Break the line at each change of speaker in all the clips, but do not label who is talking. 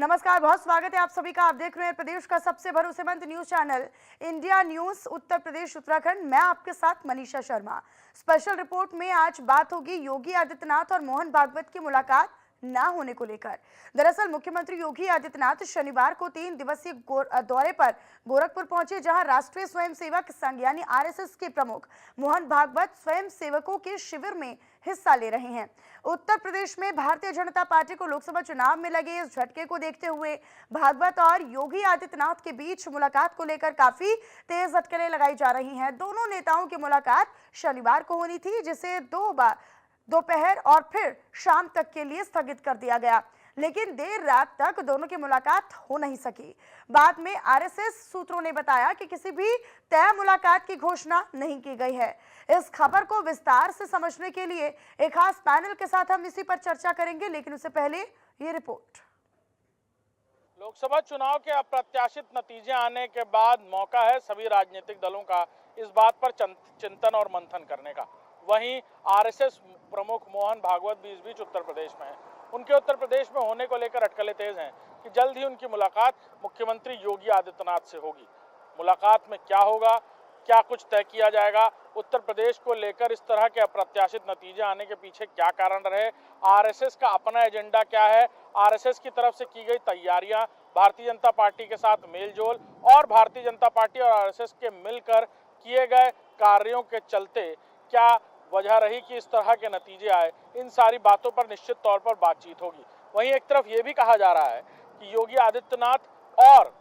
नमस्कार, बहुत स्वागत है आप सभी का। आप देख रहे हैं प्रदेश का सबसे भरोसेमंद news channel India news Uttar Pradesh Uttarakhand. मैं आपके साथ मनीषा शर्मा। स्पेशल रिपोर्ट में आज बात होगी योगी आदित्यनाथ और मोहन भागवत की मुलाकात ना होने को लेकर। दरअसल मुख्यमंत्री योगी आदित्यनाथ शनिवार को 3 दिवसीय दौरे पर गोरखपुर पहुंचे, जहां राष्ट्रीय स्वयंसेवक संघ यानी आरएसएस के प्रमुख मोहन भागवत स्वयं सेवकों के शिविर में हिस्सा ले रहे हैं। उत्तर प्रदेश में भारतीय जनता पार्टी को लोकसभा चुनाव में लगे इस झटके को देखते हुए भागवत और योगी आदित्यनाथ के बीच मुलाकात को लेकर काफी तेज अटकलें लगाई जा रही हैं। दोनों नेताओं की मुलाकात शनिवार को होनी थी, जिसे 2 बार दोपहर और फिर शाम तक के लिए स्थगित कर दिया गया, लेकिन देर रात तक दोनों की मुलाकात हो नहीं सकी। बाद में आरएसएस सूत्रों ने बताया कि किसी भी तय मुलाकात की घोषणा नहीं की गई है। इस खबर को विस्तार से समझने के लिए एक खास पैनल के साथ हम इसी पर चर्चा करेंगे, लेकिन उससे पहले ये रिपोर्ट।
लोकसभा चुनाव के अप्रत्याशित नतीजे आने के बाद मौका है सभी राजनीतिक दलों का इस बात पर चिंतन और मंथन करने का। वहीं आरएसएस प्रमुख मोहन भागवत भी इस बीच उत्तर प्रदेश में हैं। उनके उत्तर प्रदेश में होने को लेकर अटकलें तेज हैं कि जल्द ही उनकी मुलाकात मुख्यमंत्री योगी आदित्यनाथ से होगी। मुलाकात में क्या होगा, क्या कुछ तय किया जाएगा, उत्तर प्रदेश को लेकर इस तरह के अप्रत्याशित नतीजे आने के पीछे क्या कारण रहे, आरएसएस का अपना एजेंडा क्या है, आरएसएस की तरफ से की गई तैयारियां, भारतीय जनता पार्टी के साथ मेलजोल और भारतीय जनता पार्टी और आरएसएस के मिलकर किए गए कार्यों के चलते क्या वजह रही कि इस तरह के नतीजे आए, इन सारी बातों पर निश्चित तौर पर बातचीत होगी। वहीं एक तरफ ये भी कहा जा रहा है कि योगी आदित्यनाथ और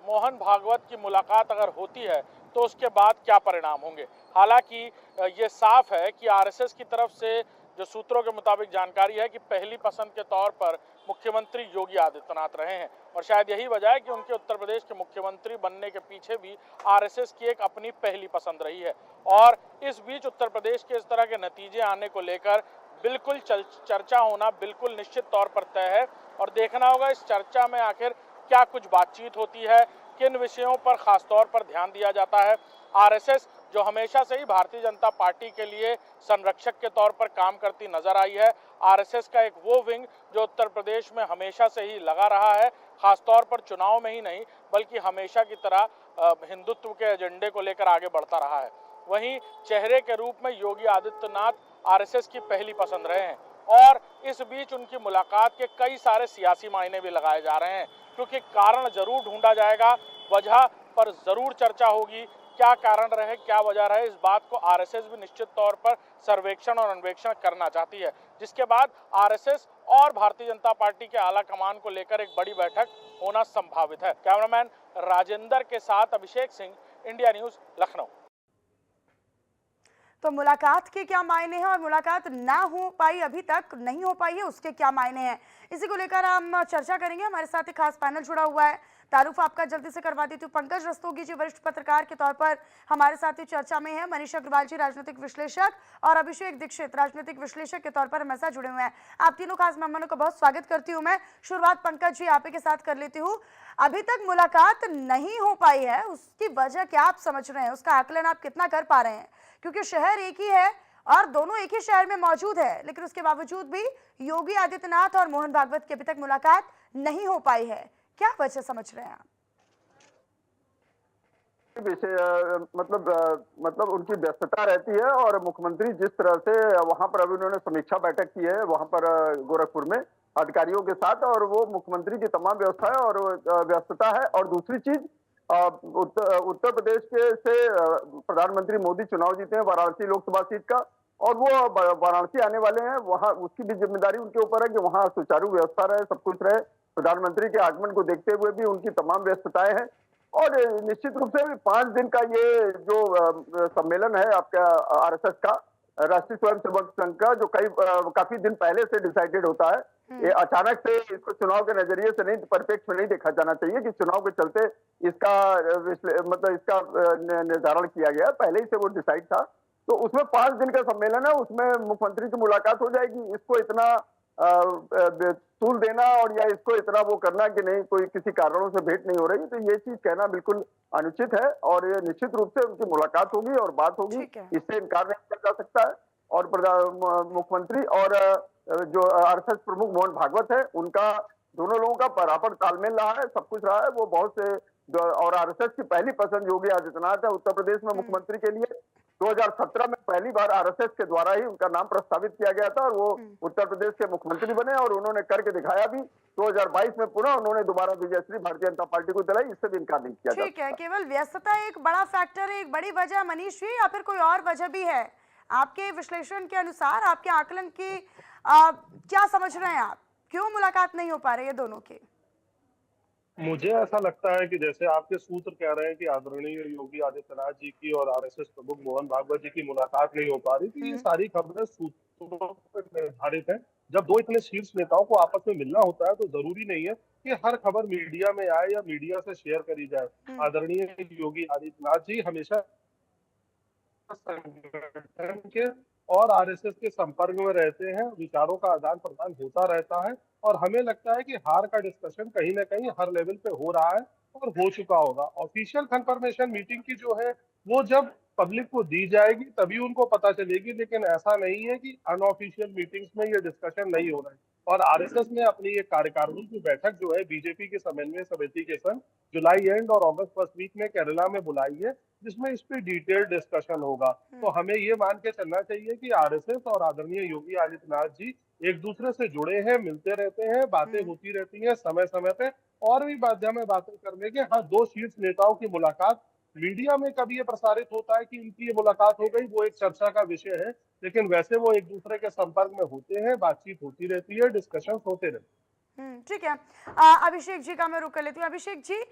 मोहन भागवत की मुलाकात अगर होती है तो उसके बाद क्या परिणाम होंगे। हालांकि ये साफ है कि आरएसएस की तरफ से जो सूत्रों के मुताबिक जानकारी है कि पहली पसंद के तौर पर मुख्यमंत्री योगी आदित्यनाथ रहे हैं और शायद यही वजह है कि उनके उत्तर प्रदेश के मुख्यमंत्री बनने के पीछे भी आरएसएस की एक अपनी पहली पसंद रही है। और इस बीच उत्तर प्रदेश के इस तरह के नतीजे आने को लेकर बिल्कुल चर्चा होना बिल्कुल निश्चित तौर पर तय है और देखना होगा इस चर्चा में आखिर क्या कुछ बातचीत होती है, किन विषयों पर खासतौर पर ध्यान दिया जाता है। आरएसएस जो हमेशा से ही भारतीय जनता पार्टी के लिए संरक्षक के तौर पर काम करती नजर आई है, आरएसएस का एक वो विंग जो उत्तर प्रदेश में हमेशा से ही लगा रहा है, खासतौर पर चुनाव में ही नहीं बल्कि हमेशा की तरह हिंदुत्व के एजेंडे को लेकर आगे बढ़ता रहा है। वहीं चेहरे के रूप में योगी आदित्यनाथ आरएसएस की पहली पसंद रहे हैं और इस बीच उनकी मुलाकात के कई सारे सियासी मायने भी लगाए जा रहे हैं, क्योंकि कारण जरूर ढूंढा जाएगा, वजह पर जरूर चर्चा होगी। क्या कारण रहे, क्या वजह रहे, इस बात को आरएसएस भी निश्चित तौर पर सर्वेक्षण और अन्वेषण करना चाहती है, जिसके बाद आरएसएस और भारतीय जनता पार्टी के आला कमान को लेकर एक बड़ी बैठक होना संभावित है। कैमरामैन राजेंद्र के साथ अभिषेक सिंह, इंडिया न्यूज, लखनऊ।
तो मुलाकात के क्या मायने हैं और मुलाकात ना हो पाई, अभी तक नहीं हो पाई है, उसके क्या मायने हैं, इसी को लेकर हम चर्चा करेंगे। हमारे साथ एक खास पैनल जुड़ा हुआ है। तारुफ आपका जल्दी से करवा देती हूँ। पंकज रस्तोगी जी वरिष्ठ पत्रकार के तौर पर हमारे साथ ही चर्चा में है। मनीषा अग्रवाल जी राजनीतिक विश्लेषक और अभिषेक दीक्षित राजनीतिक विश्लेषक के तौर पर हमारे साथ जुड़े हुए हैं। आप तीनों खास मेहमानों का बहुत स्वागत करती हूँ। मैं शुरुआत पंकज जी आप ही के साथ कर लेती हूँ। अभी तक मुलाकात नहीं हो पाई है, उसकी वजह क्या आप समझ रहे हैं, उसका आकलन आप कितना कर पा रहे हैं? क्योंकि शहर एक ही है और दोनों एक ही शहर में मौजूद है, लेकिन उसके बावजूद भी योगी आदित्यनाथ और मोहन भागवत की अभी तक मुलाकात नहीं हो पाई है। क्या वजह समझ रहे हैं आप?
मतलब उनकी व्यस्तता रहती है और मुख्यमंत्री जिस तरह से वहां पर अभी उन्होंने समीक्षा बैठक की है वहां पर गोरखपुर में अधिकारियों के साथ, और वो मुख्यमंत्री की तमाम व्यवस्था है और व्यस्तता है। और दूसरी चीज, उत्तर प्रदेश के से प्रधानमंत्री मोदी चुनाव जीते हैं वाराणसी लोकसभा सीट का, और वो वाराणसी आने वाले हैं, वहां उसकी भी जिम्मेदारी उनके ऊपर है कि वहां सुचारू व्यवस्था रहे, सब कुछ रहे। प्रधानमंत्री के आगमन को देखते हुए भी उनकी तमाम व्यस्तताएं हैं और निश्चित रूप से 5 दिन का ये जो सम्मेलन है आपका आरएसएस का, राष्ट्रीय स्वयंसेवक संघ का, जो काफी दिन पहले से डिसाइडेड होता है, ये अचानक से इसको चुनाव के नजरिए से नहीं, परिप्रेक्ष्य में नहीं देखा जाना चाहिए कि चुनाव के चलते इसका इसका निर्धारण किया गया, पहले ही से वो डिसाइड था। तो उसमें 5 दिन का सम्मेलन है, उसमें मुख्यमंत्री की मुलाकात हो जाएगी। इसको इतना तूल देना और या इसको इतना वो करना कि नहीं कोई किसी कारणों से भेंट नहीं हो रही, तो ये चीज कहना बिल्कुल अनुचित है और ये निश्चित रूप से उनकी मुलाकात होगी और बात होगी, इससे इनकार नहीं किया जा सकता है। और मुख्यमंत्री और जो आरएसएस प्रमुख मोहन भागवत है उनका दोनों लोगों का बराबर तालमेल रहा है, सब कुछ रहा है। वो बहुत से और आरएसएस की पहली पसंद योगी आदित्यनाथ है उत्तर प्रदेश में मुख्यमंत्री के लिए। 2017 में पहली बार आरएसएस के द्वारा ही उनका नाम प्रस्तावित किया गया था और वो उत्तर प्रदेश के मुख्यमंत्री बने और उन्होंने करके दिखाया भी। 2022 में पुनः उन्होंने दोबारा विजयश्री भारतीय जनता पार्टी को दिलाई, इससे भी इनकार नहीं किया जा
ठीक है,
सकता।
केवल व्यस्तता एक बड़ा फैक्टर है, एक बड़ी वजह मनीष जी, या फिर कोई और वजह भी है? आपके विश्लेषण के अनुसार, आपके आकलन की क्या समझ रहे हैं आप? क्यों मुलाकात नहीं हो पा रही है दोनों की?
मुझे ऐसा लगता है कि जैसे आपके सूत्र कह रहे हैं कि आदरणीय योगी आदित्यनाथ जी की और आरएसएस प्रमुख मोहन भागवत जी की मुलाकात नहीं हो पा रही, तो ये सारी खबरें सूत्रों पर निर्धारित है। जब दो इतने शीर्ष नेताओं को आपस में मिलना होता है तो जरूरी नहीं है कि हर खबर मीडिया में आए या मीडिया से शेयर करी जाए। आदरणीय योगी आदित्यनाथ जी हमेशा संगठन के और आरएसएस के संपर्क में रहते हैं, विचारों का आदान प्रदान होता रहता है और हमें लगता है कि हार का डिस्कशन कहीं ना कहीं हर लेवल पे हो रहा है और हो चुका होगा। ऑफिशियल कंफर्मेशन मीटिंग की जो है वो जब पब्लिक को दी जाएगी तभी उनको पता चलेगी, लेकिन ऐसा नहीं है कि अनऑफिशियल मीटिंग्स में ये डिस्कशन नहीं हो रहा है। और आरएसएस ने अपनी एक कार्यकारिणी की बैठक जो है बीजेपी के समन्वय समिति के संग जुलाई एंड और अगस्त फर्स्ट वीक में केरला में बुलाई है, जिसमें इस पे डिटेल डिस्कशन होगा। तो हमें ये मान के चलना चाहिए कि आरएसएस और आदरणीय योगी आदित्यनाथ जी एक दूसरे से जुड़े हैं, मिलते रहते हैं, बातें होती रहती हैं समय समय पे और भी माध्यम में बातें करने के। हाँ, दो शीर्ष नेताओं की मुलाकात मीडिया में कभी ये प्रसारित होता है कि इनकी ये मुलाकात हो गई, वो एक चर्चा का विषय है, लेकिन वैसे वो एक दूसरे के संपर्क में होते हैं, बातचीत होती रहती है, डिस्कशन होते रहते हैं।
ठीक है। अभिषेक जी का मैं रुक कर लेती हूँ। अभिषेक जी,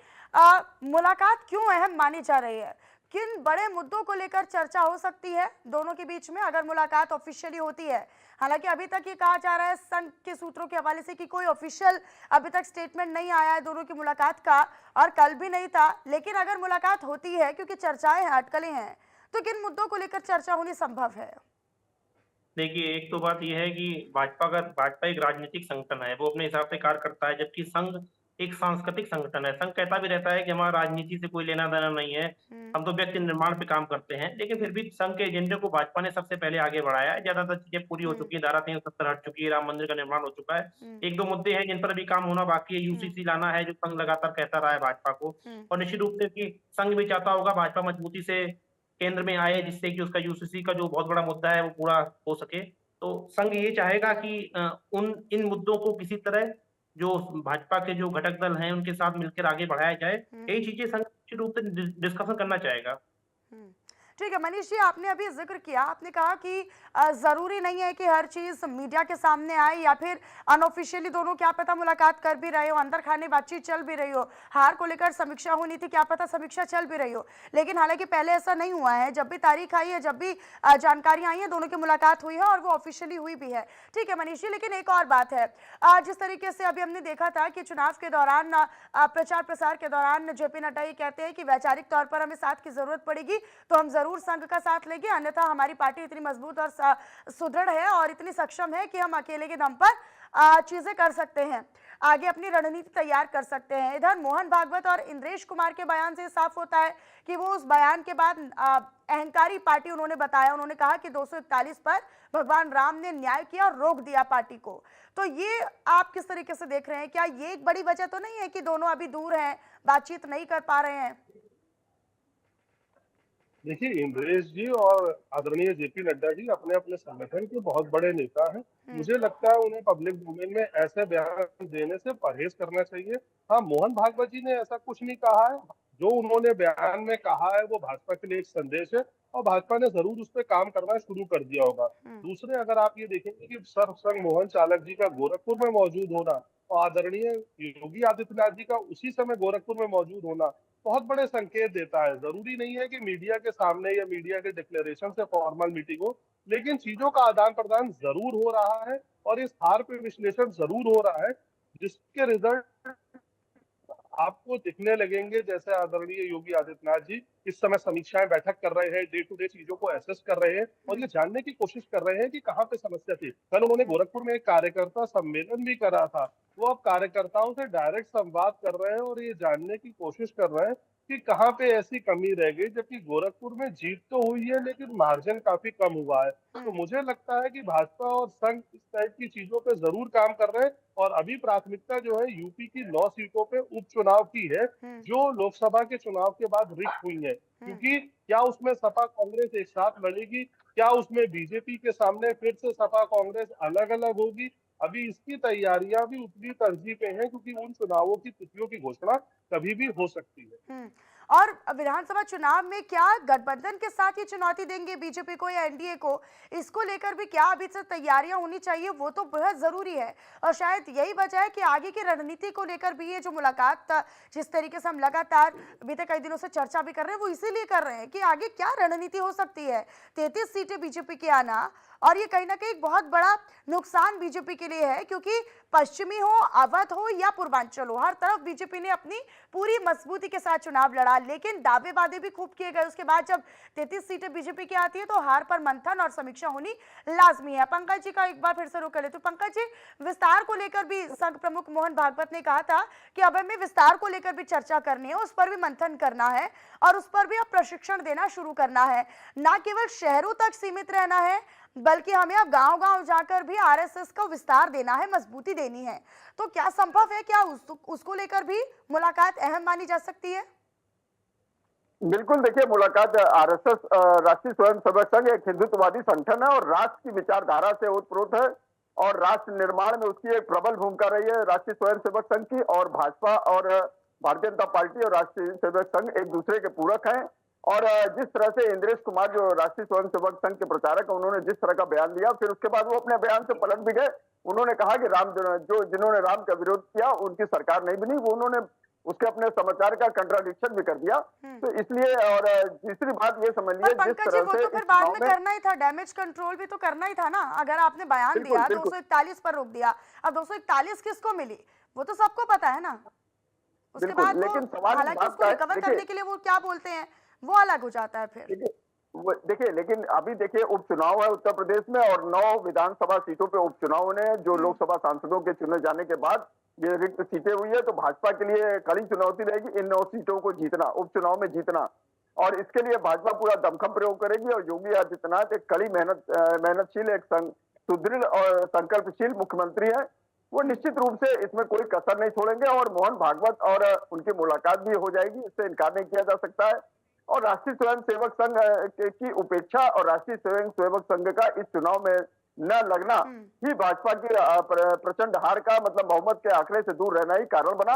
मुलाकात क्यों अहम मानी जा रही है? किन बड़े मुद्दों को लेकर चर्चा हो सकती है दोनों के बीच में अगर मुलाकात ऑफिशियली होती है? हालांकि अभी तक ये कहा जा रहा है संघ के सूत्रों के हवाले से कि कोई ऑफिशियल अभी तक स्टेटमेंट नहीं आया है दोनों की मुलाकात का, और कल भी नहीं था, लेकिन अगर मुलाकात होती है, क्योंकि चर्चाएं हैं, अटकलें हैं, तो किन मुद्दों को लेकर चर्चा होनी संभव है?
देखिए, एक तो बात यह है कि भाजपा एक राजनीतिक संगठन है, वो अपने हिसाब से कार्य करता है, जबकि संघ एक सांस्कृतिक संगठन है। संघ कहता भी रहता है कि हमारा राजनीति से कोई लेना-देना नहीं है, हम तो व्यक्ति निर्माण पे काम करते हैं, लेकिन फिर भी संघ के एजेंडे को भाजपा ने सबसे पहले आगे बढ़ाया है। ज्यादातर चीजें पूरी हो चुकी है, धारा 370 हट चुकी है, राम मंदिर का निर्माण हो चुका है। एक दो मुद्दे हैं जिन पर अभी काम होना बाकी है, यूसीसी लाना है, जो संघ लगातार कहता रहा है भाजपा को, और निश्चित रूप से कि संघ भी चाहता होगा भाजपा मजबूती से केंद्र में आए, जिससे कि उसका यूसीसी का जो बहुत बड़ा मुद्दा है वो पूरा हो सके। तो संघ ये चाहेगा कि इन मुद्दों को किसी तरह जो भाजपा के जो घटक दल हैं उनके साथ मिलकर आगे बढ़ाया जाए। यही चीजें संघ निश्चित रूप से डिस्कशन करना चाहेगा।
ठीक है। मनीष जी, आपने अभी जिक्र किया, आपने कहा कि जरूरी नहीं है कि हर चीज मीडिया के सामने आए या फिर अनऑफिशियली दोनों क्या पता मुलाकात कर भी रहे हो, अंदर खाने बातचीत चल भी रही हो, हार को लेकर समीक्षा होनी थी, क्या पता समीक्षा चल भी रही हो, लेकिन हालांकि पहले ऐसा नहीं हुआ है। जब भी तारीख आई है, जब भी जानकारी आई है, दोनों की मुलाकात हुई है और वो ऑफिशियली हुई भी है। ठीक है मनीष जी, लेकिन एक और बात है, जिस तरीके से अभी हमने देखा था कि चुनाव के दौरान, प्रचार प्रसार के दौरान जेपी नड्डा ये कहते हैं कि वैचारिक तौर पर हमें साथ की जरूरत पड़ेगी तो हम जरूर संघ का साथ लेंगे, अन्यथा हमारी पार्टी इतनी मजबूत और सुदृढ़ है और इतनी सक्षम है कि हम अकेले के दम पर चीजें कर सकते हैं, आगे अपनी रणनीति तैयार कर सकते हैं। इधर मोहन भागवत और इंद्रेश कुमार के बयान से साफ होता है कि वो उस बयान के बाद अहंकारी पार्टी उन्होंने बताया, उन्होंने कहा कि 241 पर भगवान राम ने न्याय किया और रोक दिया पार्टी को। तो ये आप किस तरीके से देख रहे हैं? क्या ये एक बड़ी वजह तो नहीं है कि दोनों अभी दूर हैं, बातचीत नहीं कर पा रहे हैं?
देखिए, इंद्रेश जी और आदरणीय जेपी नड्डा जी अपने अपने संगठन के बहुत बड़े नेता हैं। मुझे लगता है उन्हें पब्लिक डोमेन में ऐसे बयान देने से परहेज करना चाहिए। हाँ, मोहन भागवत जी ने ऐसा कुछ नहीं कहा है, जो उन्होंने बयान में कहा है वो भाजपा के लिए एक संदेश है और भाजपा ने जरूर उस पर काम करना शुरू कर दिया होगा। दूसरे, अगर आप ये देखेंगे कि सरसंघ मोहन चालक जी का गोरखपुर में मौजूद होना और आदरणीय योगी आदित्यनाथ जी का उसी समय गोरखपुर में मौजूद होना बहुत बड़े संकेत देता है। जरूरी नहीं है कि मीडिया के सामने या मीडिया के डिक्लेरेशन से फॉर्मल मीटिंग हो, लेकिन चीजों का आदान प्रदान जरूर हो रहा है और इस हार पे विश्लेषण जरूर हो रहा है, जिसके रिजल्ट आपको दिखने लगेंगे। जैसे आदरणीय योगी आदित्यनाथ जी इस समय समीक्षाएं बैठक कर रहे हैं, डे टू डे चीजों को एसेस कर रहे हैं और ये जानने की कोशिश कर रहे हैं कि कहाँ पे समस्या थी। कल उन्होंने गोरखपुर में एक कार्यकर्ता सम्मेलन भी करा था, वो अब कार्यकर्ताओं से डायरेक्ट संवाद कर रहे हैं और ये जानने की कोशिश कर रहे हैं कि कहाँ पे ऐसी कमी रह गई, जबकि गोरखपुर में जीत तो हुई है लेकिन मार्जिन काफी कम हुआ है। तो मुझे लगता है कि भाजपा और संघ इस टाइप की चीजों पे जरूर काम कर रहे हैं, और अभी प्राथमिकता जो है यूपी की 9 सीटों पे उपचुनाव की है, जो लोकसभा के चुनाव के बाद रिक्त हुई है। क्योंकि क्या उसमें सपा कांग्रेस एक साथ लड़ेगी, क्या उसमें बीजेपी के सामने फिर से सपा कांग्रेस अलग अलग होगी, अभी इसकी तैयारियां भी उतनी तरजीह पे हैं, क्योंकि उन चुनावों की तिथियों की घोषणा कभी भी हो सकती है।
और विधानसभा चुनाव में क्या गठबंधन के साथ ये चुनौती देंगे बीजेपी को या एनडीए को, इसको लेकर भी क्या अभी से तैयारियां होनी चाहिए, वो तो बेहद जरूरी है। और शायद यही वजह है कि आगे की रणनीति को लेकर भी ये जो मुलाकात जिस तरीके से हम लगातार बीते कई दिनों से चर्चा भी कर रहे हैं, वो इसीलिए कर रहे हैं कि आगे क्या रणनीति हो सकती है। 33 सीटें बीजेपी की आना, और ये कहीं ना कहीं एक बहुत बड़ा नुकसान बीजेपी के लिए है, क्योंकि पश्चिमी हो, अवध हो या पूर्वांचल हो, हर तरफ बीजेपी ने अपनी पूरी मजबूती के साथ चुनाव लड़ा, लेकिन दावे वादे भी खूब किए गए। उसके बाद जब 33 सीटें बीजेपी की आती है तो हार पर मंथन और समीक्षा होनी लाजमी है। पंकज जी का एक बार फिर से रुक कर ले तो पंकज जी, विस्तार को लेकर भी संघ प्रमुख मोहन भागवत ने कहा था कि अब हमें विस्तार को लेकर भी चर्चा करनी है, उस पर भी मंथन करना है और उस पर भी अब प्रशिक्षण देना शुरू करना है, ना केवल शहरों तक सीमित रहना है बल्कि हमें अब गांव-गांव जाकर भी आरएसएस को विस्तार देना है, मजबूती देनी है। तो क्या संभव है, क्या उसको लेकर भी मुलाकात अहम मानी जा सकती है?
बिल्कुल, देखिए मुलाकात आरएसएस राष्ट्रीय स्वयंसेवक संघ एक हिंदुत्ववादी संगठन है और राष्ट्र की विचारधारा से ओतप्रोत है और राष्ट्र निर्माण में उसकी एक प्रबल भूमिका रही है राष्ट्रीय स्वयंसेवक संघ की। और भाजपा और भारतीय जनता पार्टी और राष्ट्रीय सेवक संघ एक दूसरे के पूरक हैं। और जिस तरह से इंद्रेश कुमार जो राष्ट्रीय स्वयंसेवक संघ के प्रचारक हैं, उन्होंने जिस तरह का बयान दिया, फिर उसके बाद वो अपने बयान से पलट भी गए। उन्होंने कहा कि जिन्होंने राम का विरोध किया उनकी सरकार नहीं बनी, वो उन्होंने उसके अपने समाचार का कंट्राडिक्शन भी कर दिया। तो इसलिए, और तीसरी बात ये समझ लीजिए, जिस तरह
से
तो
फिर बाद में करना ही था, डैमेज कंट्रोल भी तो करना ही था ना। अगर आपने बयान दिया 241 पर रोक दिया, अब 241 किसको मिली वो तो सबको पता है ना। उसके बाद
लेकिन सवाल
हालांकि उसको रिकवर करने के लिए वो क्या बोलते हैं वो अलग हो जाता है फिर।
देखिए, लेकिन अभी देखिए उपचुनाव है उत्तर प्रदेश में और 9 विधानसभा सीटों पे उपचुनाव होने हैं, जो लोकसभा सांसदों के चुने जाने के बाद ये रिक्त सीटें हुई है। तो भाजपा के लिए कड़ी चुनौती रहेगी इन 9 सीटों को जीतना, उपचुनाव में जीतना। और इसके लिए भाजपा पूरा दमखम प्रयोग करेगी और योगी आदित्यनाथ एक कड़ी मेहनतशील, एक सुदृढ़ और संकल्पशील मुख्यमंत्री है। वो निश्चित रूप से इसमें कोई कसर नहीं छोड़ेंगे और मोहन भागवत और उनकी मुलाकात भी हो जाएगी, इससे इनकार नहीं किया जा सकता है। और राष्ट्रीय स्वयंसेवक संघ की उपेक्षा और राष्ट्रीय स्वयंसेवक संघ का इस चुनाव में न लगना ही भाजपा की प्रचंड हार का, मतलब बहुमत के आंकड़े से दूर रहना ही कारण बना।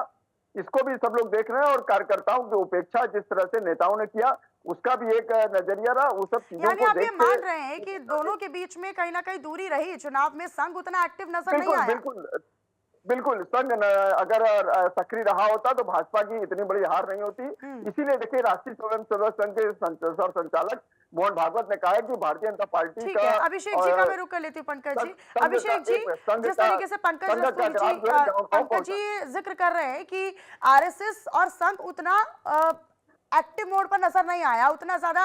इसको भी सब लोग देख रहे हैं और कार्यकर्ताओं की उपेक्षा जिस तरह से नेताओं ने किया उसका भी एक नजरिया रहा। वो सब चीजों को
आप ये मान रहे हैं कि दोनों के बीच में कहीं ना कहीं दूरी रही, चुनाव में संघ उतना एक्टिव नजर नहीं आया।
बिल्कुल संघ अगर सक्रिय रहा होता तो भाजपा की इतनी बड़ी हार नहीं होती। इसीलिए देखिए राष्ट्रीय स्वयंसेवक संघ के संचालक मोहन भागवत ने कहा है कि भारतीय जनता पार्टी का।
अभिषेक जी का मैं रुक कर लेती हूँ पंकज जी। अभिषेक जी, जिस तरीके से पंकज जी जिक्र कर रहे हैं कि आरएसएस और संघ उतना एक्टिव मोड पर नजर नहीं आया, उतना ज्यादा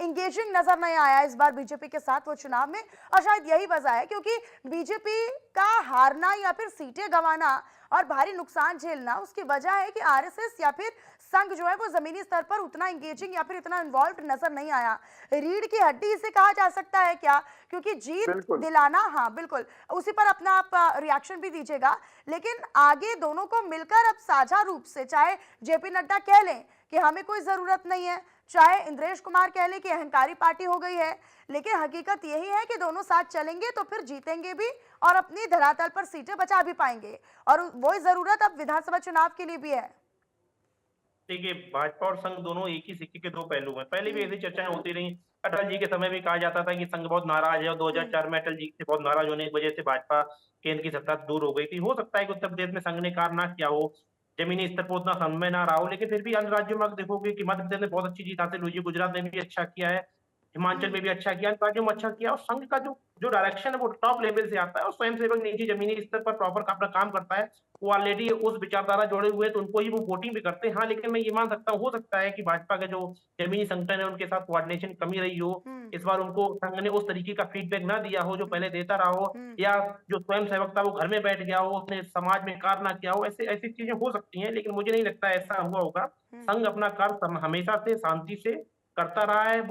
इंगेजिंग नजर नहीं आया इस बार बीजेपी के साथ वो चुनाव में, और शायद यही वजह है क्योंकि बीजेपी का हारना या फिर सीटें गंवाना और भारी नुकसान झेलना उसकी वजह है कि आरएसएस या फिर संघ जो है वो जमीनी स्तर पर उतना इंगेजिंग या फिर इतना इन्वॉल्व नजर नहीं आया। रीढ़ की हड्डी इसे कहा जा सकता है क्या? क्योंकि जीत दिलाना, हाँ बिल्कुल, उसी पर अपना आप रिएक्शन भी दीजिएगा, लेकिन आगे दोनों को मिलकर अब साझा रूप से, चाहे जेपी नड्डा कह लें कि हमें कोई जरूरत नहीं है, चाहे इंद्रेश कुमार कह लें कि अहंकारी पार्टी हो गई है, लेकिन हकीकत यही है कि दोनों साथ चलेंगे तो फिर जीतेंगे भी और अपनी धरातल पर सीटें बचा भी पाएंगे, और वही जरूरत अब विधानसभा चुनाव के लिए भी है।
देखिए, भाजपा और संघ दोनों एक ही सिक्के के दो पहलू हैं। पहले भी ऐसी चर्चाएं होती रही। अटल जी के समय भी कहा जाता था कि संघ बहुत नाराज है और 2004 में अटल जी से बहुत नाराज होने की वजह से भाजपा केंद्र की सत्ता दूर हो गई थी। हो सकता है कि उत्तर प्रदेश में संघ ने कार्य ना किया हो, जमीनी स्तर पर उतना समन्वय ना रहा हो, लेकिन फिर भी अन्य राज्यों में आप देखोगे कि मध्य प्रदेश ने बहुत अच्छी जीत हासिल हुई है, गुजरात ने भी अच्छा किया है, हिमाचल में भी अच्छा किया, अन्य राज्यों में अच्छा किया, और संघ का जो जो डायरेक्शन है वो टॉप लेवल से आता है और स्वयंसेवक निजी जमीनी स्तर पर प्रॉपर अपना काम करता है। वो ऑलरेडी उस विचारधारा जोड़े हुए हैं, तो उनको ही वो वोटिंग भी करते हैं। हाँ, लेकिन मैं ये मान सकता हूँ, हो सकता है कि भाजपा के जो जमीनी संगठन है, उनके साथ कोऑर्डिनेशन कमी रही हो।
हम्म।
इस बार उनको संघ ने उस तरीके का फीडबैक ना दिया हो, जो पहले देता रहा हो, या जो स्वयंसेवक था, वो घर में बैठ गया हो, अपने समाज में कार्य ना किया हो। ऐसे ऐसी चीज़ें हो सकती हैं, लेकिन मुझे नहीं लगता ऐसा हुआ होगा। संघ अपना कार्य हमेशा से शांति से करता रहा है।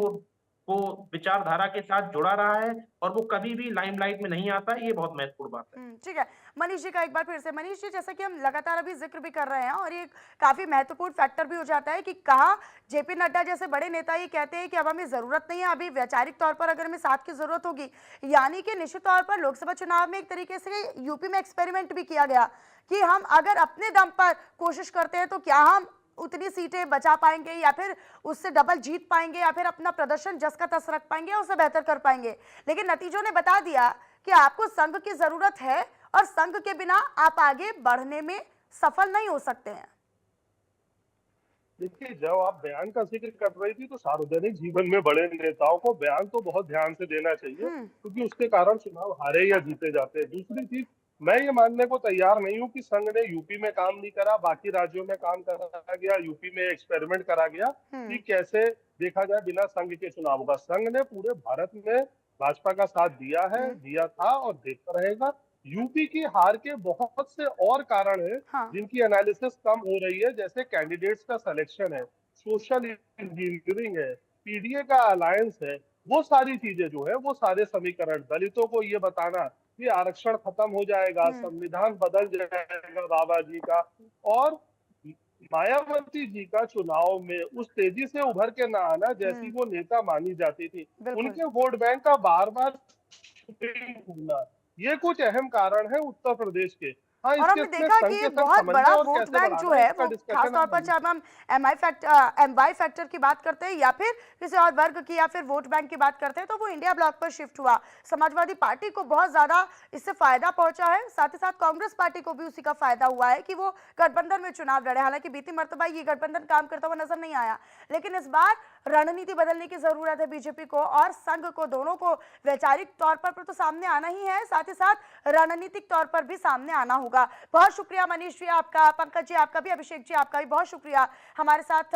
वो विचारधारा के साथ जुड़ा रहा है और वो कभी भी लाइमलाइट में नहीं आता है, ये बहुत महत्वपूर्ण बात है।
ठीक है। मनीष जी का एक बार फिर से, मनीष जी जैसा कि हम लगातार अभी जिक्र भी कर रहे हैं और ये काफी महत्वपूर्ण फैक्टर भी हो जाता है कि कहा जेपी नड्डा जैसे बड़े नेता ये कहते हैं कि अब हमें जरूरत नहीं है, अभी वैचारिक तौर पर अगर हमें साथ की जरूरत होगी, यानी कि निश्चित तौर पर लोकसभा चुनाव में एक तरीके से यूपी में एक्सपेरिमेंट भी किया गया कि हम अगर अपने दम पर कोशिश करते हैं तो क्या हम उतनी सीटें बचा पाएंगे या फिर उससे डबल जीत पाएंगे या फिर अपना प्रदर्शन जस का तस रख पाएंगे और उसे बेहतर कर पाएंगे। लेकिन नतीजों ने बता दिया कि आपको संघ की जरूरत है और संघ के बिना आप आगे बढ़ने में सफल नहीं हो सकते हैं।
देखिए, जब आप बयान का जिक्र कर रही थी तो सार्वजनिक जीवन में बड़े नेताओं को बयान तो बहुत ध्यान से देना चाहिए, क्योंकि उसके कारण चुनाव हारे या जीते जाते हैं। दूसरी चीज, मैं ये मानने को तैयार नहीं हूँ कि संघ ने यूपी में काम नहीं करा, बाकी राज्यों में काम करा गया, यूपी में एक्सपेरिमेंट करा गया कि कैसे देखा जाए बिना संघ के चुनाव का। संघ ने पूरे भारत में भाजपा का साथ दिया है, दिया था और देता रहेगा। यूपी की हार के बहुत से और कारण हैं,
हाँ।
जिनकी एनालिसिस कम हो रही है, जैसे कैंडिडेट्स का सिलेक्शन है, सोशल इंजीनियरिंग है, पीडीए का अलायंस है। वो सारी चीजें जो है, वो सारे समीकरण, दलितों को ये बताना कि आरक्षण खत्म हो जाएगा, संविधान बदल जाएगा बाबा जी का, और मायावती जी का चुनाव में उस तेजी से उभर के ना आना जैसी वो नेता मानी जाती थी, उनके वोट बैंक का बार बार होना, ये कुछ अहम कारण है उत्तर प्रदेश के। हाँ,
और हमने देखा कि ये बहुत बड़ा वोट बैंक जो है वो खासतौर पर चाहे हम एमवाई फैक्टर की बात करते हैं या फिर किसी और वर्ग की या फिर वोट बैंक की बात करते हैं, तो वो इंडिया ब्लॉक पर शिफ्ट हुआ। समाजवादी पार्टी को बहुत ज्यादा इससे फायदा पहुंचा है, साथ ही साथ कांग्रेस पार्टी को भी उसी का फायदा हुआ है कि वो गठबंधन में चुनाव लड़े। हालांकि बीती मर्तबा ये गठबंधन काम करता हुआ नजर नहीं आया, लेकिन इस बार रणनीति बदलने की जरूरत है बीजेपी को और संघ को, दोनों को वैचारिक तौर पर तो सामने आना ही है, साथ ही साथ रणनीतिक तौर पर भी सामने आना होगा। बहुत शुक्रिया मनीष जी आपका, पंकज जी आपका भी, अभिषेक जी आपका भी बहुत शुक्रिया, हमारे साथ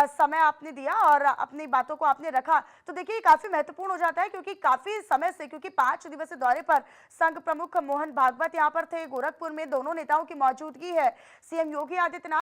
समय आपने दिया और अपनी बातों को आपने रखा। तो देखिए काफी महत्वपूर्ण हो जाता है क्योंकि काफी समय से, क्योंकि 5 दिवसीय दौरे पर संघ प्रमुख मोहन भागवत यहाँ पर थे, गोरखपुर में दोनों नेताओं की मौजूदगी है। सीएम योगी आदित्यनाथ